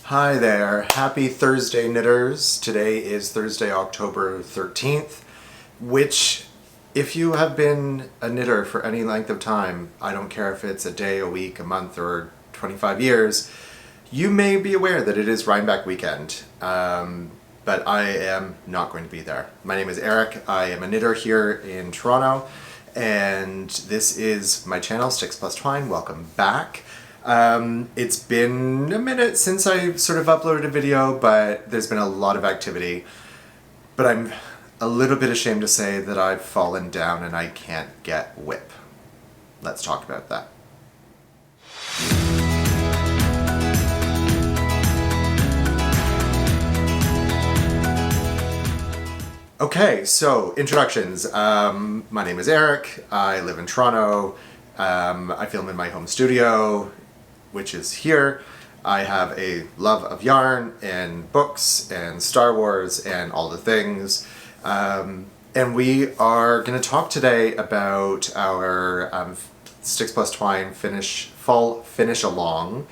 Hi there, happy Thursday knitters. Today is Thursday, October 13th, which if you have been a knitter for any length of time, I don't care if it's a day, a week, a month, or 25 years, you may be aware that it is Rhinebeck weekend, but I am not going to be there. My name is Eric, I am a knitter here in Toronto, and this is my channel, Sticks Plus Twine. Welcome back. It's been a minute since I sort of uploaded a video, but there's been a lot of activity. But I'm a little bit ashamed to say that I've fallen down and I can't get WIP. Let's talk about that. Okay, so introductions. My name is Eric. I live in Toronto. I film in my home studio, which is here. I have a love of yarn and books and Star Wars and all the things. And we are going to talk today about our Sticks Plus Twine Fall Finish Along.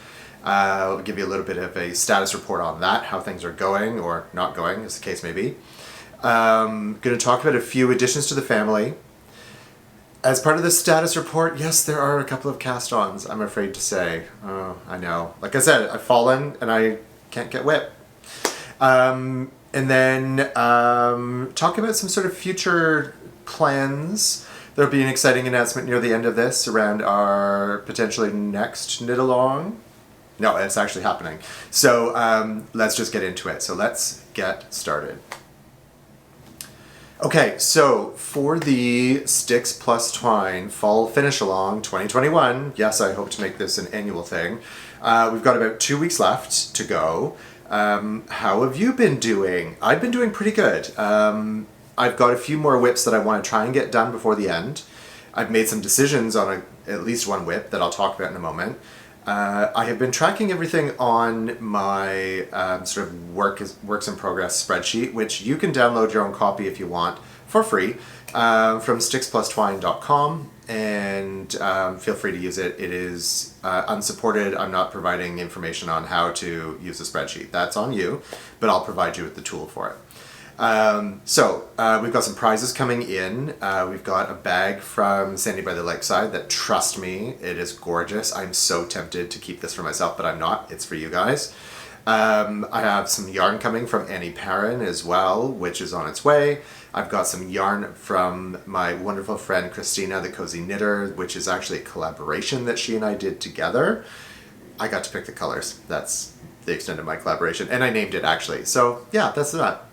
I'll give you a little bit of a status report on that, how things are going or not going, as the case may be. Going to talk about a few additions to the family. As part of the status report, yes, there are a couple of cast-ons, I'm afraid to say. Oh, I know. Like I said, I've fallen and I can't get WIP. And then talk about some sort of future plans. There'll be an exciting announcement near the end of this around our potentially next knit-along. No, it's actually happening. So let's just get into it. So let's get started. Okay, so for the Sticks Plus Twine Fall Finish Along 2021, yes, I hope to make this an annual thing. We've got about 2 weeks left to go. How have you been doing? I've been doing pretty good. I've got a few more WIPs that I want to try and get done before the end. I've made some decisions on at least one WIP that I'll talk about in a moment. I have been tracking everything on my sort of works in progress spreadsheet, which you can download your own copy if you want for free from sticksplusTwine.com, and feel free to use it. It is unsupported. I'm not providing information on how to use the spreadsheet. That's on you, but I'll provide you with the tool for it. We've got some prizes coming in. We've got a bag from Sandy by the Lakeside that, trust me, it is gorgeous. I'm so tempted to keep this for myself, but I'm not. It's for you guys. I have some yarn coming from Annie Perrin as well, which is on its way. I've got some yarn from my wonderful friend Christina, the Cozy Knitter, which is actually a collaboration that she and I did together. I got to pick the colors. That's the extent of my collaboration, and I named it actually. So yeah, that's that.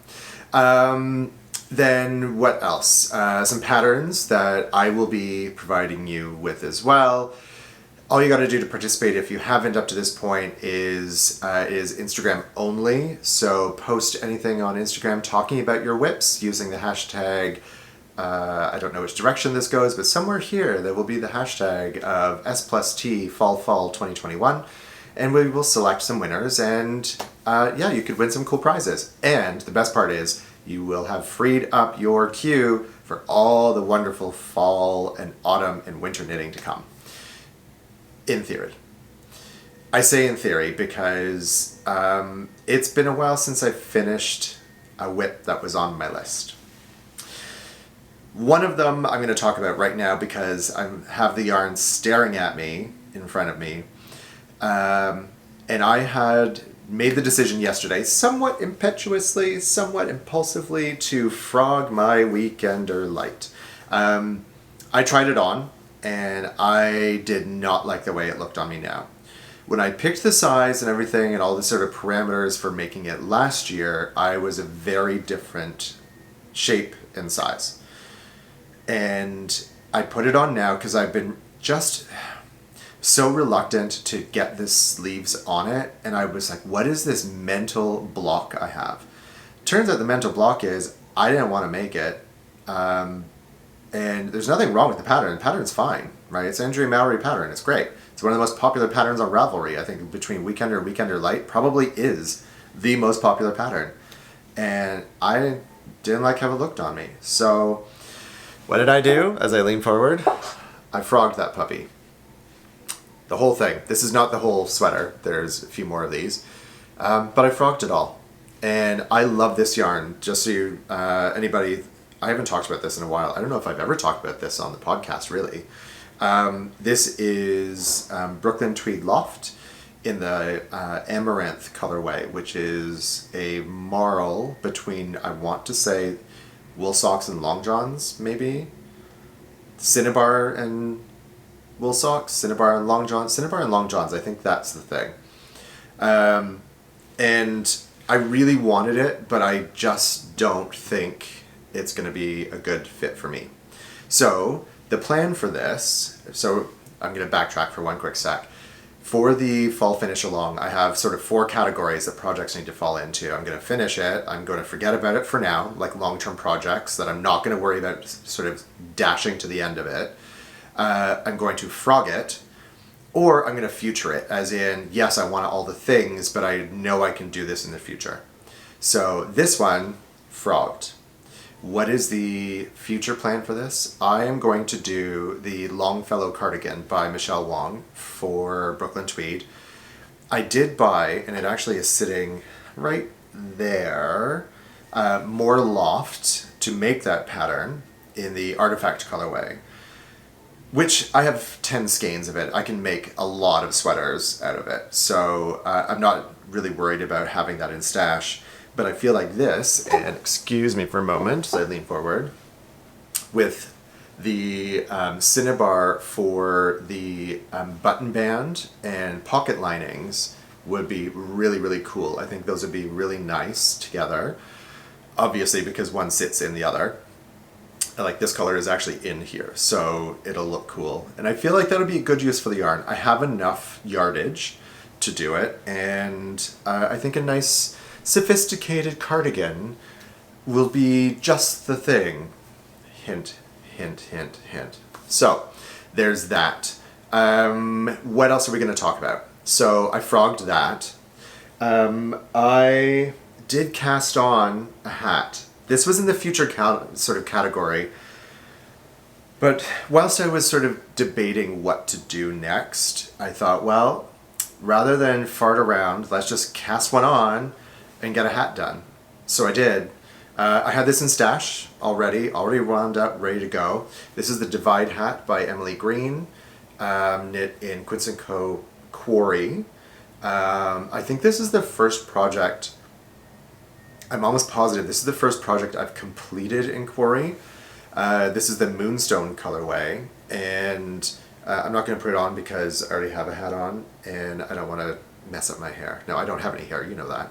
Then what else? Some patterns that I will be providing you with as well. All you got to do to participate, if you haven't up to this point, is Instagram only. So post anything on Instagram talking about your WIPs using the hashtag, I don't know which direction this goes, but somewhere here there will be the hashtag of S+T Fall 2021. And we will select some winners, and yeah, you could win some cool prizes. And the best part is, you will have freed up your queue for all the wonderful fall and autumn and winter knitting to come. In theory. I say in theory because it's been a while since I finished a WIP that was on my list. One of them I'm going to talk about right now because I have the yarn staring at me in front of me. And I had made the decision yesterday, somewhat impetuously, somewhat impulsively, to frog my weekender light. I tried it on, and I did not like the way it looked on me now. When I picked the size and everything and all the sort of parameters for making it last year, I was a very different shape and size. And I put it on now because I've been just so reluctant to get the sleeves on it, and I was like, what is this mental block I have? Turns out the mental block is I didn't want to make it, and there's nothing wrong with the pattern. The pattern's fine, right? It's an Andrea Mallory pattern. It's great. It's one of the most popular patterns on Ravelry. I think between Weekender and Weekender Light probably is the most popular pattern, and I didn't like how it looked on me. So what did I do as I leaned forward? I frogged that puppy. The whole thing. This is not the whole sweater. There's a few more of these. But I frogged it all. And I love this yarn. Just so you, anybody, I haven't talked about this in a while. I don't know if I've ever talked about this on the podcast, really. This is Brooklyn Tweed Loft in the Amaranth colorway, which is a marl between, I want to say, wool socks and long johns, maybe? Cinnabar and wool socks, Cinnabar and long johns. Cinnabar and long johns, I think that's the thing. And I really wanted it, but I just don't think it's going to be a good fit for me. So the plan for this, so I'm going to backtrack for one quick sec. For the fall finish along, I have sort of 4 categories that projects need to fall into. I'm going to finish it. I'm going to forget about it for now, like long-term projects that I'm not going to worry about sort of dashing to the end of it. I'm going to frog it, or I'm going to future it, as in, yes, I want all the things, but I know I can do this in the future. So this one, frogged. What is the future plan for this? I am going to do the Longfellow cardigan by Michelle Wong for Brooklyn Tweed. I did buy, and it actually is sitting right there, more loft to make that pattern in the Artifact colorway, which I have 10 skeins of it. I can make a lot of sweaters out of it. So I'm not really worried about having that in stash. But I feel like this, and excuse me for a moment as I lean forward, with the cinnabar for the button band and pocket linings would be really, really cool. I think those would be really nice together, obviously because one sits in the other. Like this color is actually in here, so it'll look cool. And I feel like that'll be a good use for the yarn. I have enough yardage to do it, and I think a nice sophisticated cardigan will be just the thing. Hint, hint, hint, hint. So there's that. What else are we going to talk about? So I frogged that. I did cast on a hat. This was in the future sort of category. But whilst I was sort of debating what to do next, I thought, well, rather than fart around, let's just cast one on and get a hat done. So I did. I had this in stash already wound up, ready to go. This is the Divide hat by Emily Green, knit in Quince & Co. Quarry. I think this is the first project, I'm almost positive, this is the first project I've completed in Quarry. This is the Moonstone colorway, and I'm not going to put it on because I already have a hat on, and I don't want to mess up my hair. No, I don't have any hair, you know that.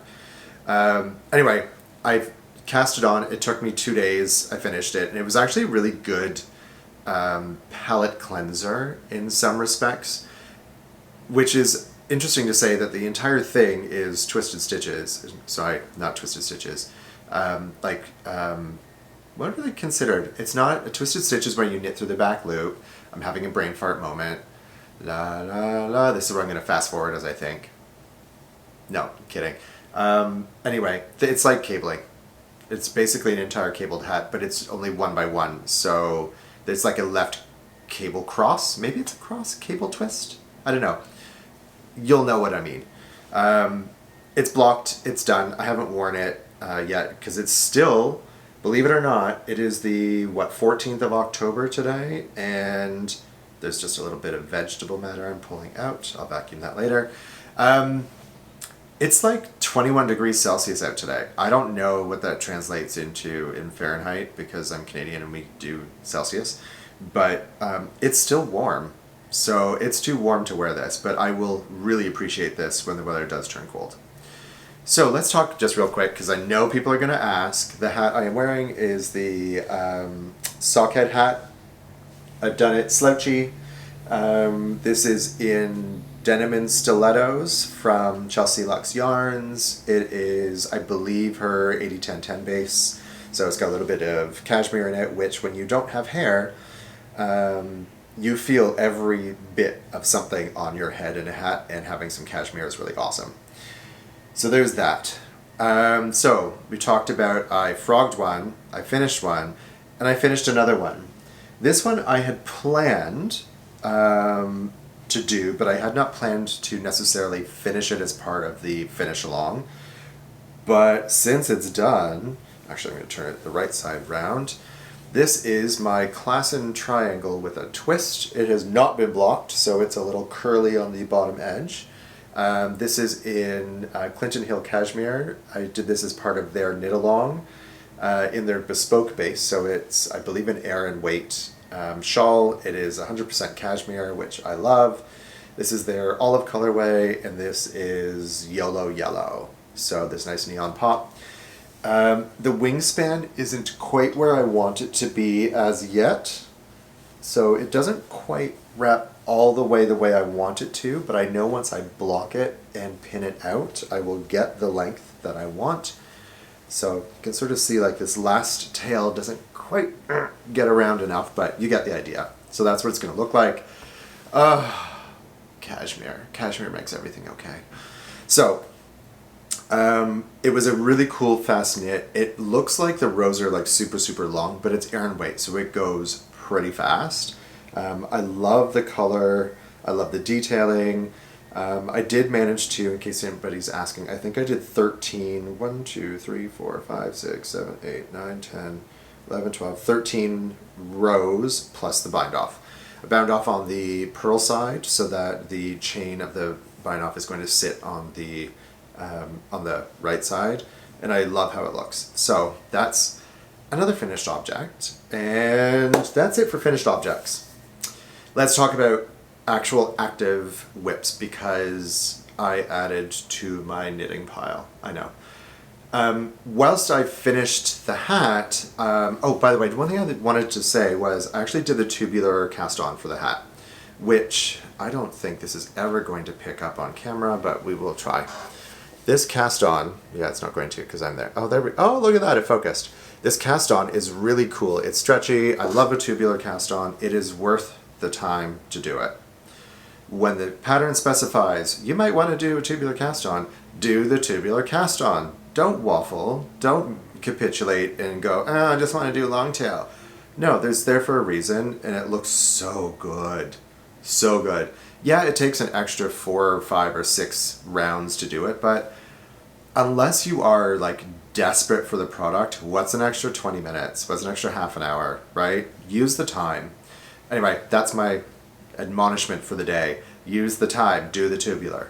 Anyway, I've cast it on. It took me 2 days. I finished it, and it was actually a really good palette cleanser in some respects, which is interesting to say that the entire thing is twisted stitches. Sorry, not twisted stitches. What are they considered? It's not a twisted stitches where you knit through the back loop. I'm having a brain fart moment. La la la. This is where I'm going to fast forward as I think. No, I'm kidding. Anyway, it's like cabling. It's basically an entire cabled hat, but it's only 1 by 1. So there's like a left cable cross. Maybe it's a cross cable twist. I don't know. You'll know what I mean. It's blocked. It's done. I haven't worn it yet because it's still, believe it or not, it is the 14th of October today, and there's just a little bit of vegetable matter I'm pulling out. I'll vacuum that later. It's like 21 degrees Celsius out today. I don't know what that translates into in Fahrenheit because I'm Canadian and we do Celsius, but it's still warm. So it's too warm to wear this, but I will really appreciate this when the weather does turn cold. So let's talk just real quick because I know people are going to ask. The hat I am wearing is the sockhead hat. I've done it slouchy. This is in Denim and Stilettos from Chelsea Lux Yarns. It is, I believe, her 80-10-10 base. So it's got a little bit of cashmere in it, which when you don't have hair, you feel every bit of something on your head in a hat, and having some cashmere is really awesome. So there's that. So we talked about I frogged one, I finished one, and I finished another one. This one I had planned to do, but I had not planned to necessarily finish it as part of the finish along. But since it's done, actually I'm going to turn it the right side round. This is my Klassen triangle with a twist. It has not been blocked, so it's a little curly on the bottom edge. This is in Clinton Hill Cashmere. I did this as part of their knit along in their bespoke base, so it's, I believe, an air and weight shawl. It is 100% cashmere, which I love. This is their olive colorway, and this is YOLO yellow. So this nice neon pop. The wingspan isn't quite where I want it to be as yet, so it doesn't quite wrap all the way I want it to, but I know once I block it and pin it out, I will get the length that I want. So you can sort of see like this last tail doesn't quite get around enough, but you get the idea. So that's what it's going to look like. Cashmere. Cashmere makes everything okay. So it was a really cool fast knit. It looks like the rows are like super long, but it's air and weight, so it goes pretty fast. I love the color. I love the detailing. I did manage to, in case anybody's asking, I think I did 13, 1, 2, 3, 4, 5, 6, 7, 8, 9, 10, 11, 12, 13 rows plus the bind off. I bound off on the purl side so that the chain of the bind off is going to sit on the right side, and I love how it looks. So that's another finished object, and that's it for finished objects. Let's talk about actual active WIPs, because I added to my knitting pile. I know. Whilst I finished the hat, oh, by the way, one thing I wanted to say was I actually did the tubular cast on for the hat, which I don't think this is ever going to pick up on camera, but we will try. This cast on, yeah, it's not going to because I'm there. Oh, look at that, it focused. This cast on is really cool. It's stretchy. I love a tubular cast on. It is worth the time to do it. When the pattern specifies, you might want to do a tubular cast on, do the tubular cast on. Don't waffle. Don't capitulate and go, I just want to do long tail. No, there's there for a reason, and it looks so good. So good. Yeah, it takes an extra 4 or 5 or 6 rounds to do it, but unless you are like desperate for the product, what's an extra 20 minutes? What's an extra half an hour, right? Use the time. Anyway, that's my admonishment for the day. Use the time, do the tubular.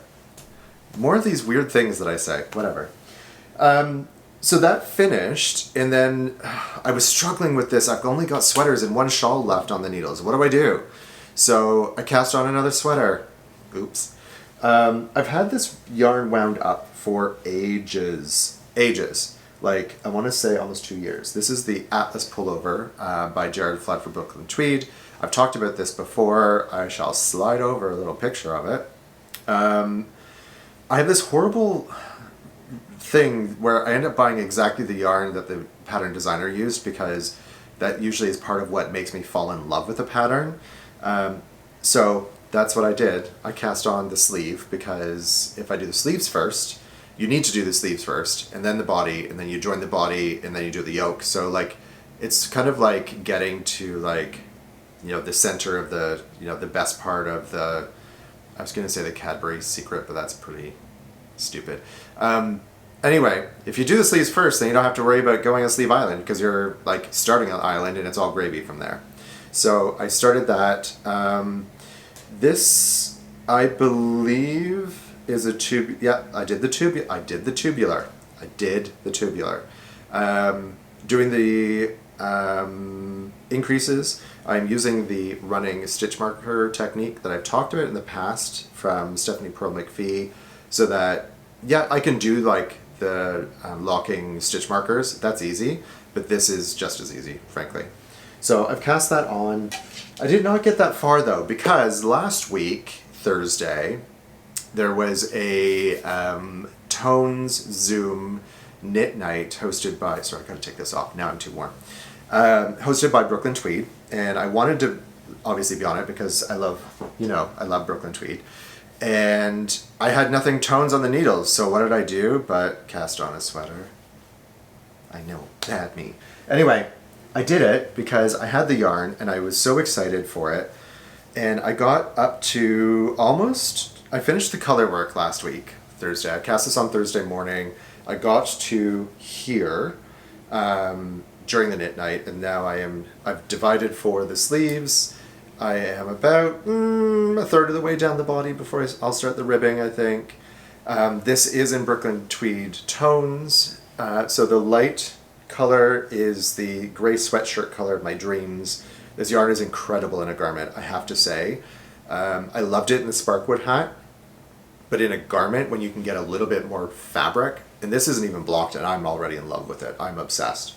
More of these weird things that I say, whatever. So that finished, and then I was struggling with this. I've only got sweaters and one shawl left on the needles. What do I do? So I cast on another sweater. Oops. I've had this yarn wound up for ages. Like, I want to say almost 2 years. This is the Atlas Pullover by Jared Flood for Brooklyn Tweed. I've talked about this before. I shall slide over a little picture of it. I have this horrible thing where I end up buying exactly the yarn that the pattern designer used, because that usually is part of what makes me fall in love with the pattern. So that's what I did. I cast on the sleeve, because if I do the sleeves first, you need to do the sleeves first, and then the body, and then you join the body, and then you do the yoke. So like, it's kind of like getting to like, you know, the center of the, you know, the best part of the, I was going to say the Cadbury secret, but that's pretty stupid. Anyway, if you do the sleeves first, then you don't have to worry about going on Sleeve Island, because you're like starting on island and it's all gravy from there. So I started that. This, I believe, is a tube. Yeah, I did the tubular. Doing the increases, I'm using the running stitch marker technique that I've talked about in the past from Stephanie Pearl McPhee, so that, yeah, I can do like the locking stitch markers. That's easy, but this is just as easy, frankly. So I've cast that on. I did not get that far though, because last week, Thursday, there was a Tones Zoom knit night hosted by, sorry, I gotta take this off, now I'm too warm. Hosted by Brooklyn Tweed, and I wanted to obviously be on it because I love, you know, I love Brooklyn Tweed. And I had nothing tones on the needles, so what did I do but cast on a sweater? I know, bad me. Anyway, I did it because I had the yarn and I was so excited for it. And I got up to I finished the color work last week, Thursday. I cast this on Thursday morning. I got to here during the knit night, and now I've divided for the sleeves. I am about a third of the way down the body before I'll start the ribbing, I think. This is in Brooklyn Tweed tones. So the light color is the gray sweatshirt color of my dreams. This yarn is incredible in a garment, I have to say. I loved it in the Sparkwood hat, but in a garment when you can get a little bit more fabric, and this isn't even blocked and I'm already in love with it. I'm obsessed.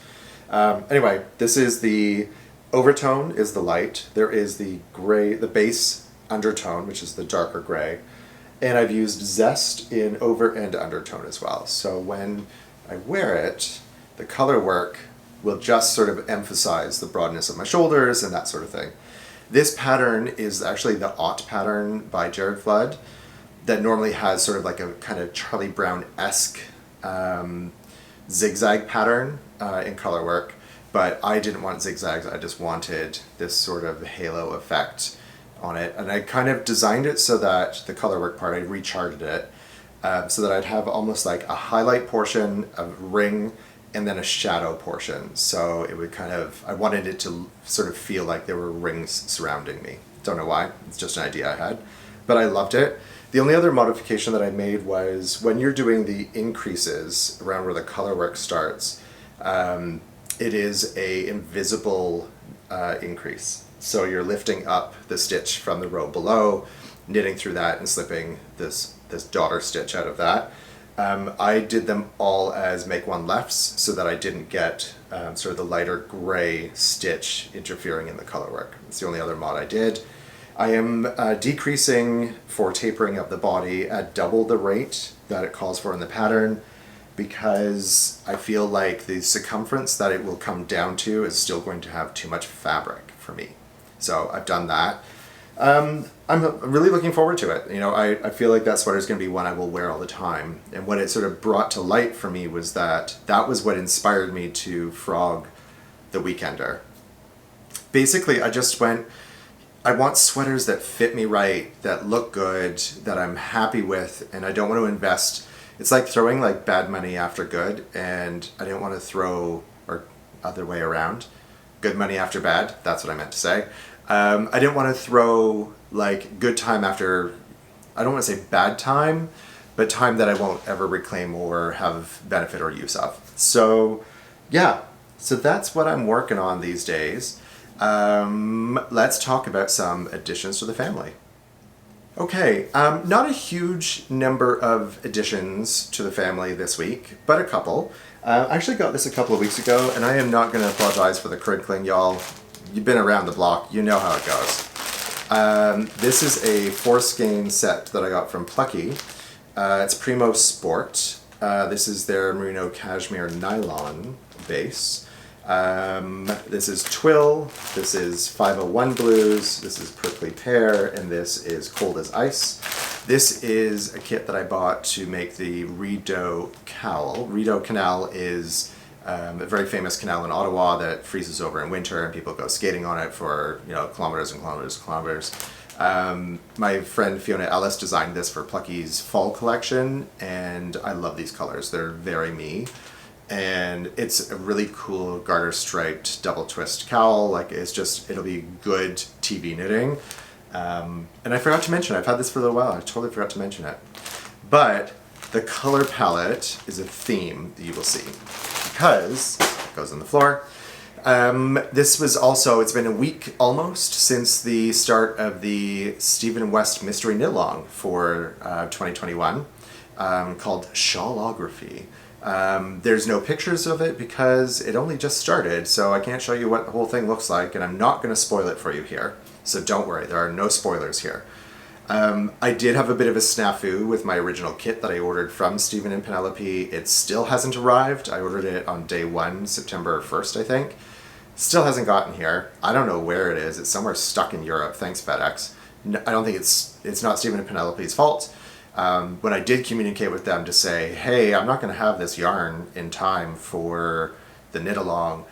Anyway, this is the overtone is the light. There is the gray, the base undertone, which is the darker gray. And I've used zest in over and undertone as well. So when I wear it, the color work will just sort of emphasize the broadness of my shoulders and that sort of thing. This pattern is actually the Aught pattern by Jared Flood that normally has sort of like a kind of Charlie Brown-esque zigzag pattern in color work, but I didn't want zigzags. I just wanted this sort of halo effect on it, and I kind of designed it so that the color work part, I recharted it so that I'd have almost like a highlight portion, a ring, and then a shadow portion. So it would kind of, I wanted it to sort of feel like there were rings surrounding me. Don't know why, it's just an idea I had, but I loved it. The only other modification that I made was when you're doing the increases around where the color work starts, it is a invisible increase. So you're lifting up the stitch from the row below, knitting through that and slipping this daughter stitch out of that. I did them all as make one lefts so that I didn't get sort of the lighter gray stitch interfering in the color work. It's the only other mod I did. I am decreasing for tapering of the body at double the rate that it calls for in the pattern, because I feel like the circumference that it will come down to is still going to have too much fabric for me. So I've done that. I'm really looking forward to it. You know, I feel like that sweater is going to be one I will wear all the time. And what it sort of brought to light for me was that was what inspired me to frog the Weekender. Basically, I just went, I want sweaters that fit me right, that look good, that I'm happy with, and I don't want to invest. It's like throwing like bad money after good, and I didn't want to throw, or other way around, good money after bad. That's what I meant to say. I didn't want to throw like good time after, I don't want to say bad time, but time that I won't ever reclaim or have benefit or use of. So yeah, so that's what I'm working on these days. Let's talk about some additions to the family. Okay, not a huge number of additions to the family this week, but a couple. I actually got this a couple of weeks ago, and I am not going to apologize for the crinkling, y'all. You've been around the block, you know how it goes. This is a 4-skein set that I got from Plucky. It's Primo Sport. This is their merino cashmere nylon base. This is Twill, this is 501 Blues, this is Prickly Pear, and this is Cold as Ice. This is a kit that I bought to make the Rideau Cowl. Rideau Canal is a very famous canal in Ottawa that freezes over in winter, and people go skating on it for, you know, kilometers and kilometers and kilometers. My friend Fiona Ellis designed this for Plucky's fall collection, and I love these colors. They're very me. And it's a really cool garter striped double twist cowl. Like, it's just, it'll be good TV knitting. And I forgot to mention, I've had this for a little while. I totally forgot to mention it. But the color palette is a theme that you will see, because it goes on the floor. This was also, it's been a week almost since the start of the Stephen West Mystery Knit Along for 2021, called Shawlography. There's no pictures of it because it only just started, so I can't show you what the whole thing looks like, and I'm not going to spoil it for you here. So don't worry, there are no spoilers here. I did have a bit of a snafu with my original kit that I ordered from Stephen and Penelope. It still hasn't arrived. I ordered it on day 1, September 1st, I think. Still hasn't gotten here. I don't know where it is. It's somewhere stuck in Europe. Thanks, FedEx. No, I don't think it's not Stephen and Penelope's fault. When I did communicate with them to say, hey, I'm not going to have this yarn in time for the knit along,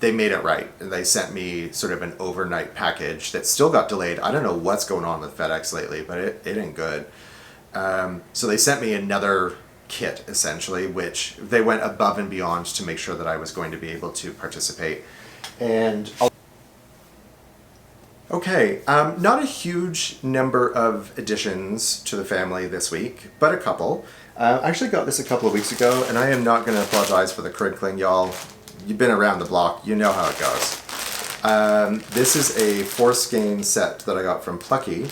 They made it right. And they sent me sort of an overnight package that still got delayed. I don't know what's going on with FedEx lately, but it ain't good. So they sent me another kit, essentially, which they went above and beyond to make sure that I was going to be able to participate. And okay, not a huge number of additions to the family this week, but a couple. I actually got this a couple of weeks ago, and I am not going to apologize for the crinkling, y'all. You've been around the block, you know how it goes. This is a foreskein set that I got from Plucky.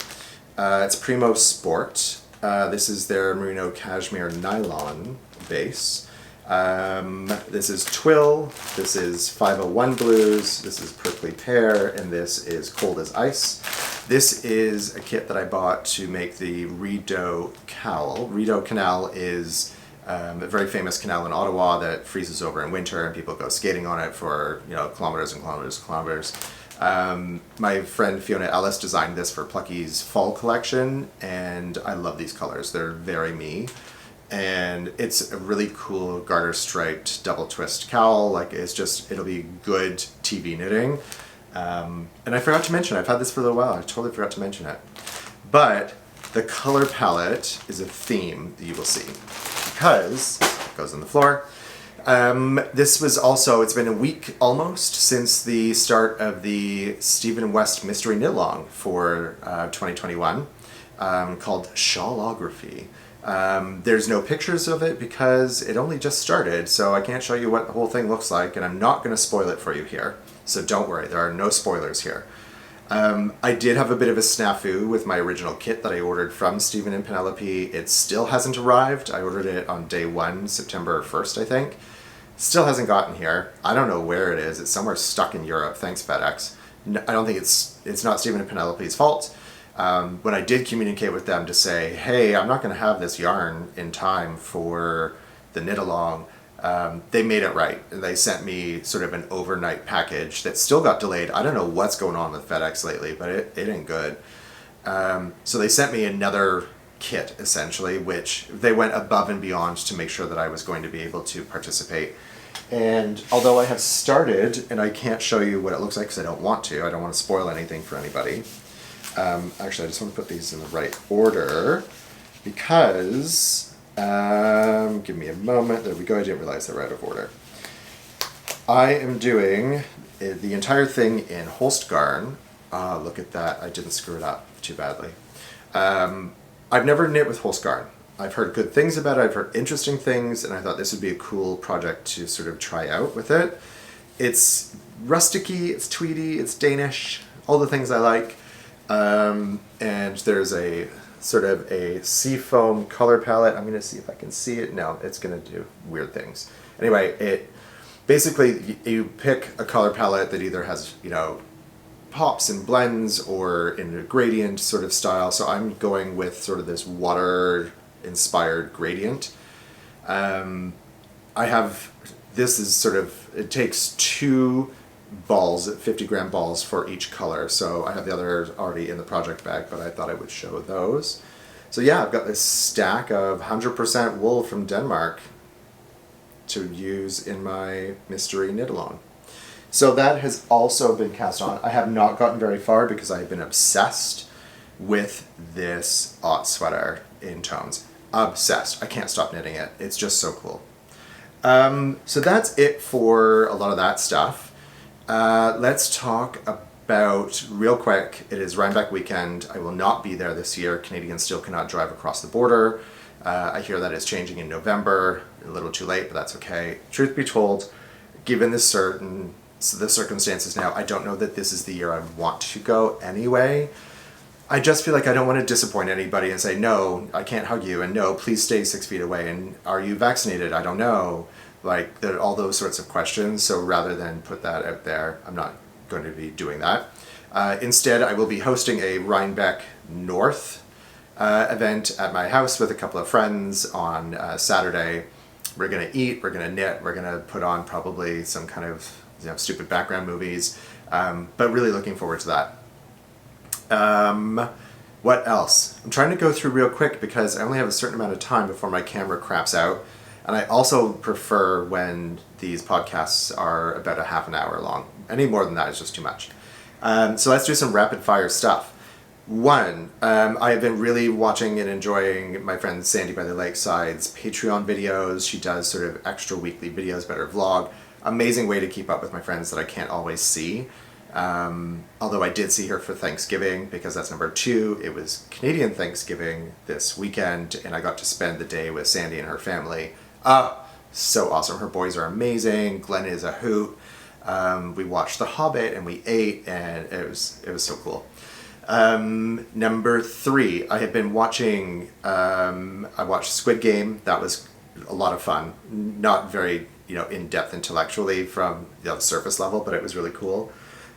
It's Primo Sport. This is their merino cashmere nylon base. This is Twill, this is 501 Blues, this is Prickly Pear, and this is Cold as Ice. This is a kit that I bought to make the Rideau Cowl. Rideau Canal is a very famous canal in Ottawa that freezes over in winter, and people go skating on it for, you know, kilometers and kilometers and kilometers. My friend Fiona Ellis designed this for Plucky's fall collection, and I love these colors. They're very me. And it's a really cool garter striped double twist cowl. Like, it's just, it'll be good TV knitting. And I forgot to mention, I've had this for a little while. I totally forgot to mention it. But the color palette is a theme that you will see, because it goes on the floor. This was also, it's been a week almost since the start of the Stephen West Mystery Knit Along for 2021, called Shawlography. There's no pictures of it because it only just started, so I can't show you what the whole thing looks like, and I'm not going to spoil it for you here. So don't worry, there are no spoilers here. I did have a bit of a snafu with my original kit that I ordered from Stephen and Penelope. It still hasn't arrived. I ordered it on day 1, September 1st, I think. Still hasn't gotten here. I don't know where it is. It's somewhere stuck in Europe. Thanks, FedEx. No, I don't think it's not Stephen and Penelope's fault. When I did communicate with them to say, hey, I'm not going to have this yarn in time for the knit along, they made it right. They sent me sort of an overnight package that still got delayed. I don't know what's going on with FedEx lately, but it ain't good. So they sent me another kit, essentially, which they went above and beyond to make sure that I was going to be able to participate. And although I have started, and I can't show you what it looks like because I don't want to spoil anything for anybody. Actually, I just want to put these in the right order because, give me a moment, there we go, I didn't realize they're out of order. I am doing the entire thing in Holst Garn. Look at that, I didn't screw it up too badly. I've never knit with Holst Garn. I've heard good things about it, I've heard interesting things, and I thought this would be a cool project to sort of try out with it. It's rusticy, it's tweedy, it's Danish, all the things I like. And there's a sort of a seafoam color palette. I'm going to see if I can see it. No, it's going to do weird things. Anyway, it basically, you pick a color palette that either has, you know, pops and blends or in a gradient sort of style. So I'm going with sort of this water inspired gradient. This is sort of, it takes 2 balls, 50-gram balls for each color. So I have the others already in the project bag, but I thought I would show those. So yeah, I've got this stack of 100% wool from Denmark to use in my mystery knit along. So that has also been cast on. I have not gotten very far because I've been obsessed with this aught sweater in tones. Obsessed. I can't stop knitting it. It's just so cool. So that's it for a lot of that stuff. Let's talk about, real quick, it is Rhinebeck weekend. I will not be there this year. Canadians still cannot drive across the border. I hear that is changing in November. A little too late, but that's okay. Truth be told, given the circumstances now, I don't know that this is the year I want to go anyway. I just feel like I don't want to disappoint anybody and say, no, I can't hug you, and no, please stay 6 feet away, and are you vaccinated? I don't know. Like, all those sorts of questions. So rather than put that out there, I'm not going to be doing that. Instead, I will be hosting a Rhinebeck North event at my house with a couple of friends on Saturday. We're going to eat, we're going to knit, we're going to put on probably some kind of, you know, stupid background movies, but really looking forward to that. What else? I'm trying to go through real quick because I only have a certain amount of time before my camera craps out. And I also prefer when these podcasts are about a half an hour long. Any more than that is just too much. So let's do some rapid fire stuff. One, I have been really watching and enjoying my friend Sandy by the Lakeside's Patreon videos. She does sort of extra weekly videos about her vlog. Amazing way to keep up with my friends that I can't always see. Although I did see her for Thanksgiving, because that's number 2. It was Canadian Thanksgiving this weekend, and I got to spend the day with Sandy and her family. So awesome. Her boys are amazing. Glenn is a hoot. We watched The Hobbit and we ate, and it was so cool. Number 3, I have been watching, I watched Squid Game. That was a lot of fun. Not very, in-depth intellectually from the surface level, but it was really cool.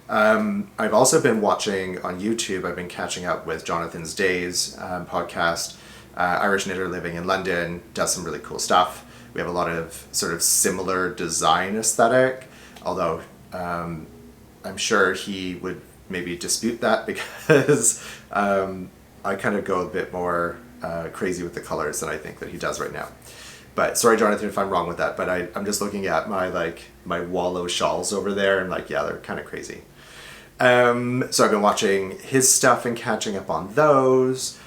I've also been watching on YouTube, I've been catching up with Jonathan's Days podcast. Irish knitter living in London, does some really cool stuff. We have a lot of sort of similar design aesthetic, although I'm sure he would maybe dispute that because I kind of go a bit more crazy with the colors than I think that he does right now. But sorry, Jonathan, if I'm wrong with that, but I'm just looking at my Wallow shawls over there and yeah, they're kind of crazy. So I've been watching his stuff and catching up on those.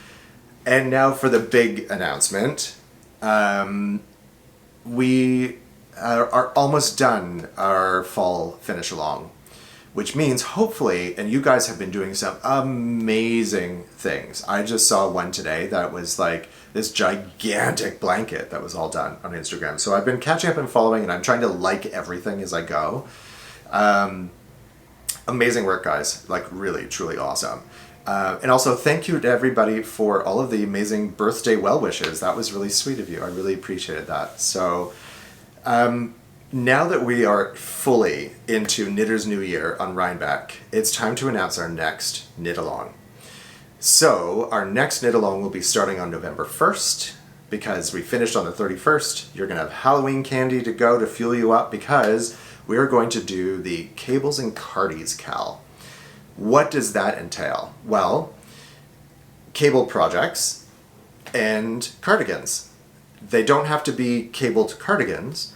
And now for the big announcement. We are almost done our fall finish along, which means hopefully, and you guys have been doing some amazing things. I just saw one today that was like this gigantic blanket that was all done on Instagram. So I've been catching up and following, and I'm trying to like everything as I go. Amazing work, guys. Really, truly awesome. And also thank you to everybody for all of the amazing birthday well wishes. That was really sweet of you. I really appreciated that. So now that we are fully into Knitter's New Year on Rhinebeck, it's time to announce our next knit along. So our next knit along will be starting on November 1st, because we finished on the 31st. You're going to have Halloween candy to go to fuel you up, because we are going to do the Cables and Cardis KAL. What does that entail? Well, cable projects and cardigans. They don't have to be cabled cardigans,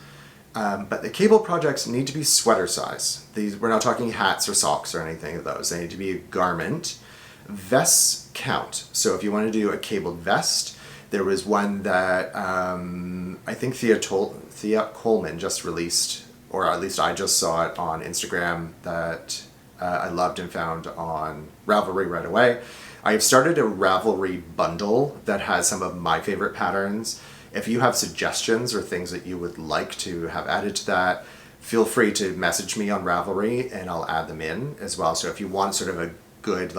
but the cable projects need to be sweater size. We're not talking hats or socks or anything of those. They need to be a garment. Vests count. So if you want to do a cabled vest, there was one that I think Thea Coleman just released, or at least I just saw it on Instagram, that I loved and found on Ravelry right away. I've started a Ravelry bundle that has some of my favorite patterns. If you have suggestions or things that you would like to have added to that, feel free to message me on Ravelry and I'll add them in as well. So if you want sort of a good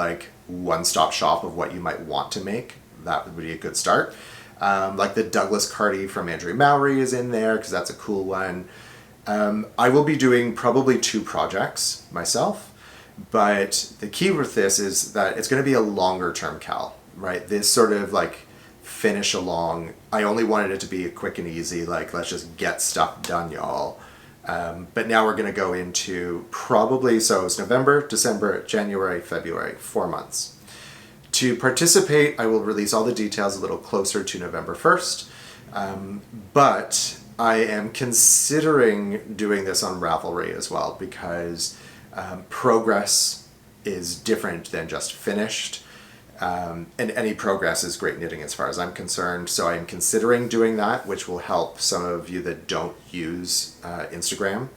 one-stop shop of what you might want to make, that would be a good start. The Douglas Cardi from Andrew Mowry is in there because that's a cool one. I will be doing probably 2 projects myself. But the key with this is that it's going to be a longer term KAL, right? This sort of finish along. I only wanted it to be quick and easy, let's just get stuff done, y'all. But now we're going to go into probably, so it's November, December, January, February, 4 months. To participate, I will release all the details a little closer to November 1st. But I am considering doing this on Ravelry as well, because progress is different than just finished, and any progress is great knitting as far as I'm concerned. So I'm considering doing that, which will help some of you that don't use Instagram.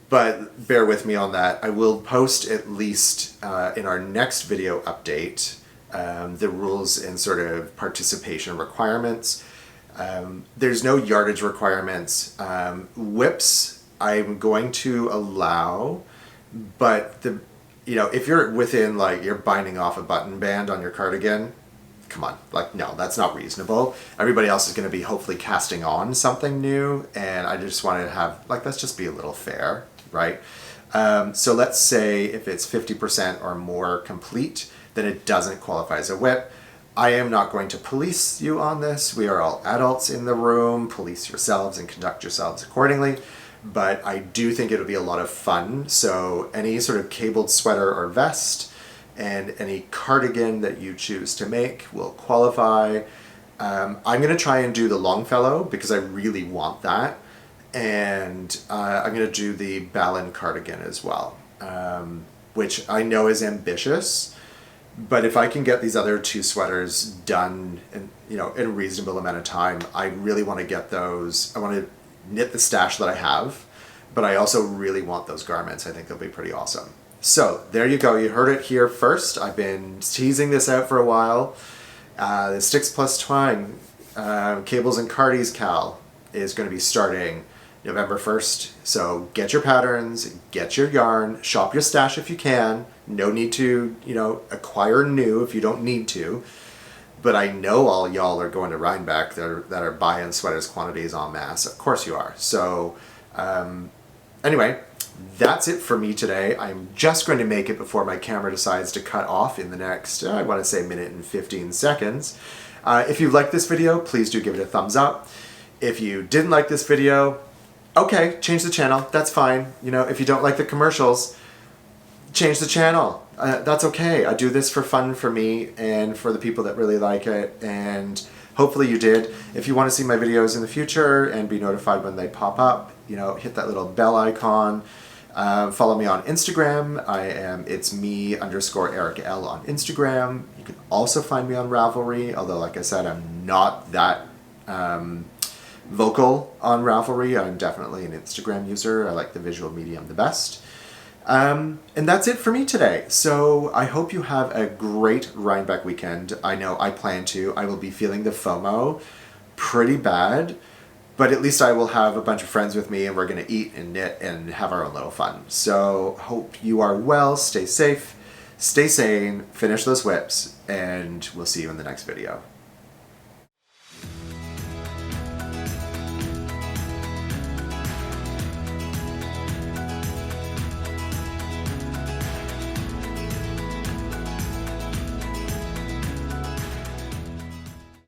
But bear with me on that. I will post at least in our next video update the rules and sort of participation requirements. There's no yardage requirements. WIPs I'm going to allow, but if you're within you're binding off a button band on your cardigan, come on, no, that's not reasonable. Everybody else is going to be hopefully casting on something new, and I just wanted to have let's just be a little fair, right? So let's say if it's 50% or more complete, then it doesn't qualify as a WIP. I am not going to police you on this. We are all adults in the room. Police yourselves and conduct yourselves accordingly. But I do think it'll be a lot of fun. So any sort of cabled sweater or vest and any cardigan that you choose to make will qualify. I'm going to try and do the Longfellow because I really want that. And I'm going to do the Balin cardigan as well, which I know is ambitious. But if I can get these other two sweaters done in, in a reasonable amount of time, I really want to get those. I want to knit the stash that I have, but I also really want those garments. I think they'll be pretty awesome. So there you go. You heard it here first. I've been teasing this out for a while. The Sticks Plus Twine Cables and Cardis KAL is going to be starting November 1st. So get your patterns, get your yarn, shop your stash if you can. No need to, acquire new if you don't need to. But I know all y'all are going to Rhinebeck that are buying sweaters quantities en masse. Of course you are. So anyway, that's it for me today. I'm just going to make it before my camera decides to cut off in the next, I want to say, minute and 15 seconds. If you liked this video, please do give it a thumbs up. If you didn't like this video, okay, change the channel. That's fine. If you don't like the commercials, change the channel. That's okay. I do this for fun for me and for the people that really like it, and hopefully you did. If you want to see my videos in the future and be notified when they pop up, hit that little bell icon. Follow me on Instagram. It's me_EricL on Instagram. You can also find me on Ravelry, although like I said, I'm not that vocal on Ravelry. I'm definitely an Instagram user. I like the visual medium the best. And that's it for me today. So I hope you have a great Rhinebeck weekend. I know I plan to. I will be feeling the FOMO pretty bad, but at least I will have a bunch of friends with me and we're going to eat and knit and have our own little fun. So hope you are well, stay safe, stay sane, finish those WIPs, and we'll see you in the next video.